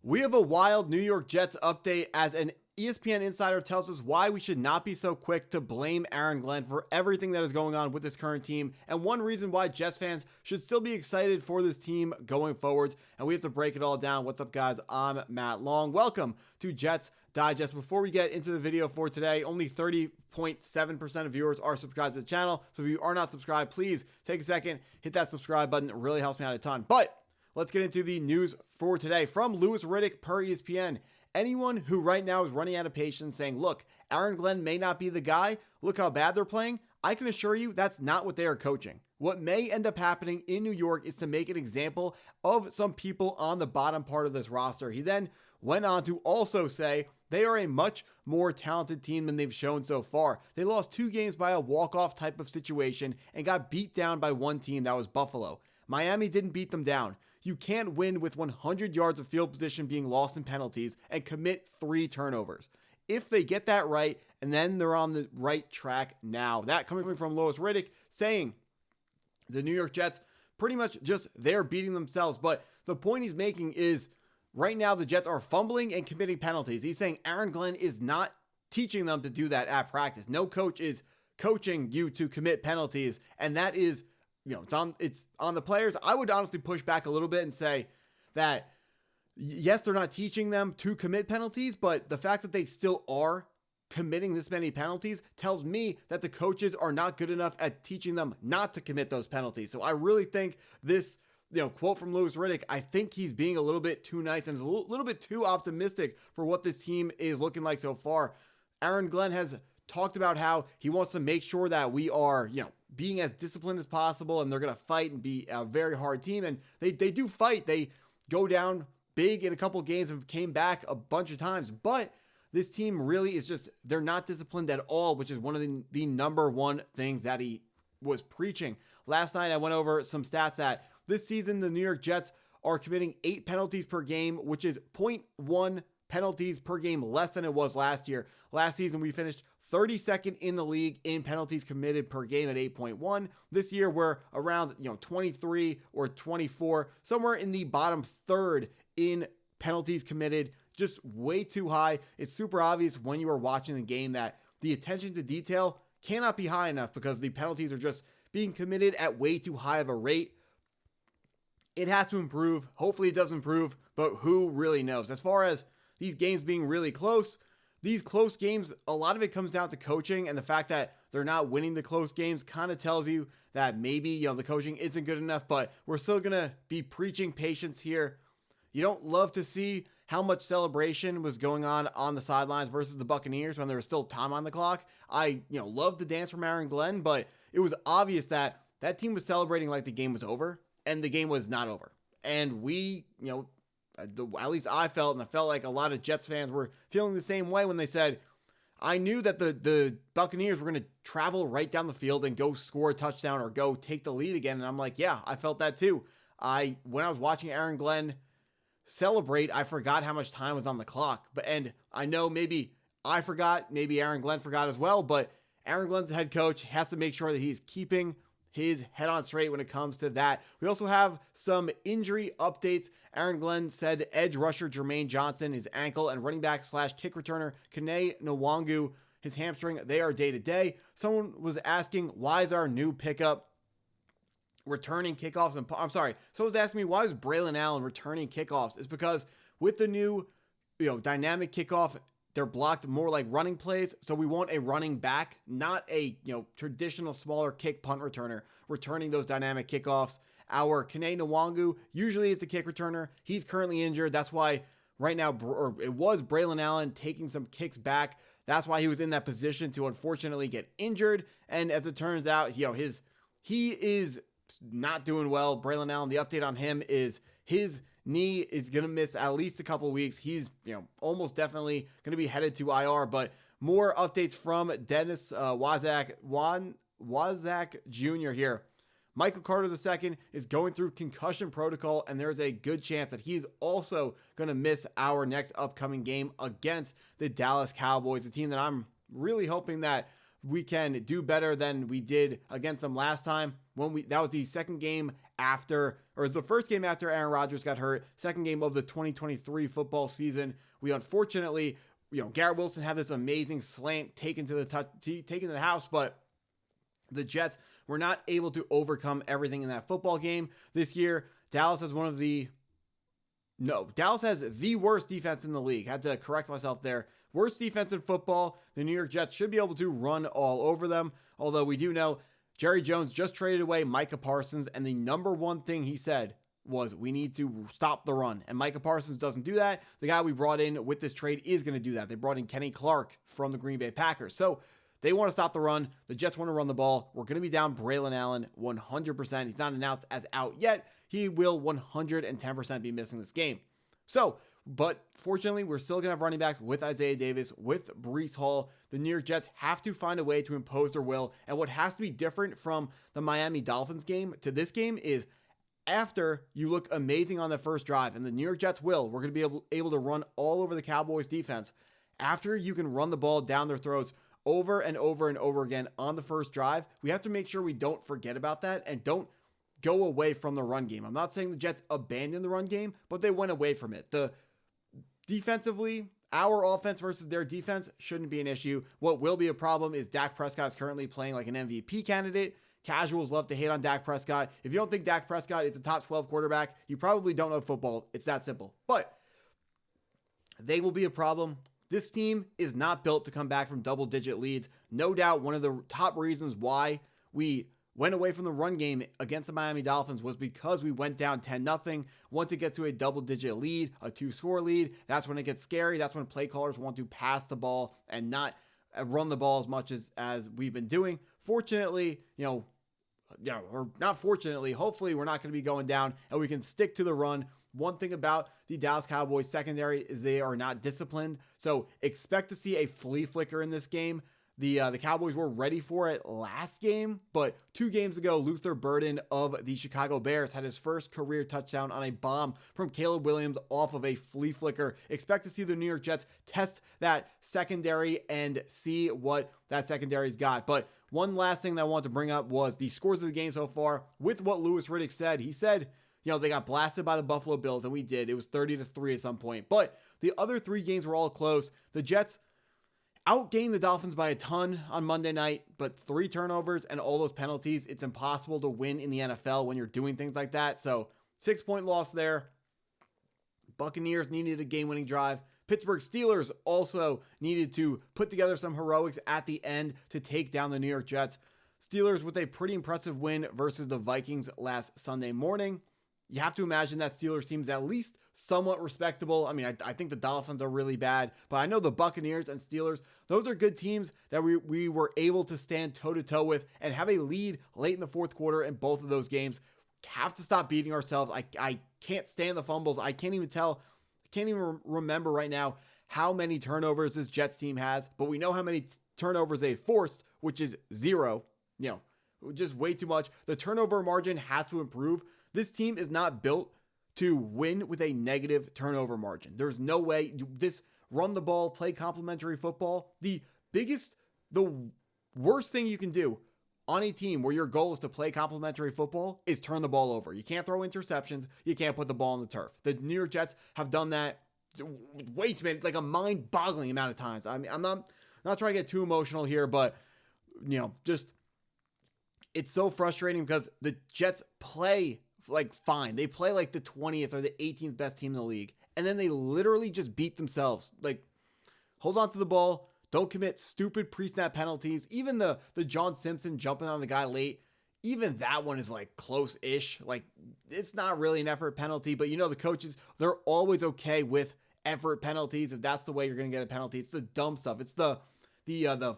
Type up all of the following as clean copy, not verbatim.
We have a wild New York Jets update as an ESPN insider tells us why we should not be so quick to blame Aaron Glenn for everything that is going on with this current team, and one reason why Jets fans should still be excited for this team going forwards. And we have to break it all down. What's up, guys? I'm Matt Long. Welcome to Jets Digest. Before we get into the video for today, only 30.7% of viewers are subscribed to the channel. So if you are not subscribed, please take a second, hit that subscribe button. It really helps me out a ton. But let's get into the news for today. From Riddick per ESPN. Anyone who right now is running out of patience saying, look, Aaron Glenn may not be the guy, look how bad they're playing, I can assure you that's not what they are coaching. What may end up happening in New York is to make an example of some people on the bottom part of this roster. He then went on to also say they are a much more talented team than they've shown so far. They lost 2 games by a walk-off type of situation and got beat down by one team, that was Buffalo. Miami didn't beat them down. You can't win with 100 yards of field position being lost in penalties and commit 3 turnovers. If they get that right, and then they're on the right track now. That coming from Riddick saying the New York Jets pretty much just they're beating themselves. But the point he's making is right now the Jets are fumbling and committing penalties. He's saying Aaron Glenn is not teaching them to do that at practice. No coach is coaching you to commit penalties, and that is, you know, it's on the players. I would honestly push back a little bit and say that, yes, they're not teaching them to commit penalties, but the fact that they still are committing this many penalties tells me that the coaches are not good enough at teaching them not to commit those penalties. So I really think this, quote from Riddick, I think he's being a little bit too nice and is a little bit too optimistic for what this team is looking like so far. Aaron Glenn has talked about how he wants to make sure that we are, being as disciplined as possible, and they're going to fight and be a very hard team. And they do fight. They go down big in a couple of games and came back a bunch of times. But this team really is just, they're not disciplined at all, which is one of the number one things that he was preaching. Last night, I went over some stats that this season, the New York Jets are committing 8 penalties per game, which is 0.1 penalties per game less than it was last year. Last season, we finished 32nd in the league in penalties committed per game at 8.1. This year, we're around 23 or 24, somewhere in the bottom third in penalties committed. Just way too high. It's super obvious when you are watching the game that the attention to detail cannot be high enough because the penalties are just being committed at way too high of a rate. It has to improve. Hopefully it does improve, but who really knows? As far as these games being really close, these close games, a lot of it comes down to coaching, and the fact that they're not winning the close games kind of tells you that maybe, the coaching isn't good enough, but we're still going to be preaching patience here. You don't love to see how much celebration was going on the sidelines versus the Buccaneers when there was still time on the clock. I, love the dance from Aaron Glenn, but it was obvious that that team was celebrating like the game was over, and the game was not over. And we, at least I felt, and I felt like a lot of Jets fans were feeling the same way when they said, I knew that the Buccaneers were going to travel right down the field and go score a touchdown or go take the lead again. And I'm like, yeah, I felt that too. When I was watching Aaron Glenn celebrate, I forgot how much time was on the clock. And I know maybe I forgot, maybe Aaron Glenn forgot as well, but Aaron Glenn's the head coach, has to make sure that he's keeping his head on straight when it comes to that. We also have some injury updates. Aaron Glenn said edge rusher Jermaine Johnson, his ankle, and running back / kick returner Quinnen Williams, his hamstring, they are day to day. Someone was asking, why is our new pickup returning kickoffs? Someone was asking me, why is Braylon Allen returning kickoffs? It's because with the new, dynamic kickoff, they're blocked more like running plays, so we want a running back, not a traditional smaller kick punt returner, returning those dynamic kickoffs. Our Quinnen Williams usually is a kick returner. He's currently injured. That's why right now, it was Braylon Allen taking some kicks back. That's why he was in that position to unfortunately get injured. And as it turns out, he is not doing well. Braylon Allen, the update on him is his knee is going to miss at least a couple of weeks. He's, almost definitely going to be headed to IR, but more updates from Dennis Wazak Jr. here. Michael Carter II is going through concussion protocol, and there's a good chance that he's also going to miss our next upcoming game against the Dallas Cowboys, a team that I'm really hoping that we can do better than we did against them last time. That was the second game after, or it's the first game after Aaron Rodgers got hurt, second game of the 2023 football season. We unfortunately, Garrett Wilson had this amazing slant taken to the house, but the Jets were not able to overcome everything in that football game this year. Dallas has Dallas has the worst defense in the league. Had to correct myself there. Worst defense in football. The New York Jets should be able to run all over them. Although we do know Jerry Jones just traded away Micah Parsons, and the number one thing he said was we need to stop the run. And Micah Parsons doesn't do that. The guy we brought in with this trade is going to do that. They brought in Kenny Clark from the Green Bay Packers. So they want to stop the run. The Jets want to run the ball. We're going to be down Braylon Allen 100%. He's not announced as out yet. He will 110% be missing this game. So, but fortunately, we're still going to have running backs with Isaiah Davis, with Breece Hall. The New York Jets have to find a way to impose their will. And what has to be different from the Miami Dolphins game to this game is after you look amazing on the first drive, and the New York Jets we're going to be able to run all over the Cowboys defense. After you can run the ball down their throats over and over and over again on the first drive, we have to make sure we don't forget about that and don't go away from the run game. I'm not saying the Jets abandoned the run game, but they went away from it. Defensively, our offense versus their defense shouldn't be an issue. What will be a problem is Dak Prescott is currently playing like an MVP candidate. Casuals love to hate on Dak Prescott. If you don't think Dak Prescott is a top 12 quarterback, you probably don't know football. It's that simple. But they will be a problem. This team is not built to come back from double-digit leads. No doubt one of the top reasons why we went away from the run game against the Miami Dolphins was because we went down 10-0. Once it gets to a double-digit lead, a 2-score lead, that's when it gets scary. That's when play callers want to pass the ball and not run the ball as much as we've been doing. Fortunately, or not fortunately, hopefully we're not going to be going down and we can stick to the run. One thing about the Dallas Cowboys secondary is they are not disciplined. So expect to see a flea flicker in this game. The Cowboys were ready for it last game, but 2 games ago, Luther Burden of the Chicago Bears had his first career touchdown on a bomb from Caleb Williams off of a flea flicker. Expect to see the New York Jets test that secondary and see what that secondary's got. But one last thing that I wanted to bring up was the scores of the game so far. With what Louis Riddick said, he said, they got blasted by the Buffalo Bills, and we did. It was 30-3 at some point. But the other 3 games were all close. The Jets outgained the Dolphins by a ton on Monday night, but 3 turnovers and all those penalties, it's impossible to win in the NFL when you're doing things like that. So 6-point loss there. Buccaneers needed a game-winning drive. Pittsburgh Steelers also needed to put together some heroics at the end to take down the New York Jets. Steelers with a pretty impressive win versus the Vikings last Sunday morning. You have to imagine that Steelers team is at least somewhat respectable. I mean, I think the Dolphins are really bad, but I know the Buccaneers and Steelers, those are good teams that we were able to stand toe-to-toe with and have a lead late in the fourth quarter in both of those games. Have to stop beating ourselves. I can't stand the fumbles. I can't even remember right now how many turnovers this Jets team has, but we know how many turnovers they forced, which is 0. Just way too much. The turnover margin has to improve. This team is not built to win with a negative turnover margin. There's no way. This run the ball, play complementary football. The worst thing you can do on a team where your goal is to play complementary football is turn the ball over. You can't throw interceptions. You can't put the ball on the turf. The New York Jets have done that way too many, like a mind-boggling amount of times. I mean, I'm not trying to get too emotional here, but just it's so frustrating because the Jets play like fine. They play like the 20th or the 18th best team in the league. And then they literally just beat themselves. Like, hold on to the ball. Don't commit stupid pre-snap penalties. Even the John Simpson jumping on the guy late, even that one is like close-ish. Like, it's not really an effort penalty, but the coaches, they're always okay with effort penalties. If that's the way you're going to get a penalty, it's the dumb stuff. It's the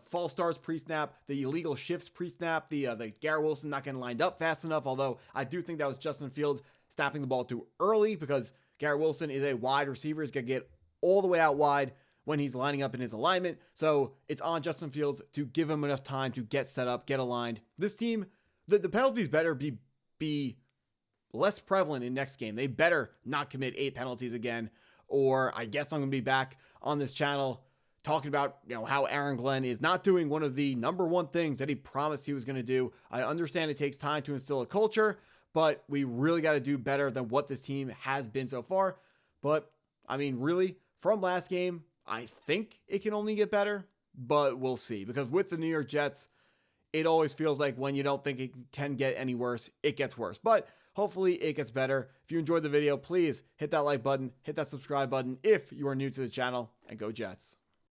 false starts pre-snap, the illegal shifts pre-snap, the Garrett Wilson not getting lined up fast enough, although I do think that was Justin Fields snapping the ball too early because Garrett Wilson is a wide receiver. He's going to get all the way out wide when he's lining up in his alignment, so it's on Justin Fields to give him enough time to get set up, get aligned. This team, the penalties better be less prevalent in next game. They better not commit 8 penalties again, or I guess I'm going to be back on this channel talking about how Aaron Glenn is not doing one of the number one things that he promised he was going to do. I understand it takes time to instill a culture, but we really got to do better than what this team has been so far. But I mean, really, from last game, I think it can only get better, but we'll see. Because with the New York Jets, it always feels like when you don't think it can get any worse, it gets worse. But hopefully it gets better. If you enjoyed the video, please hit that like button, hit that subscribe button if you are new to the channel, and go Jets.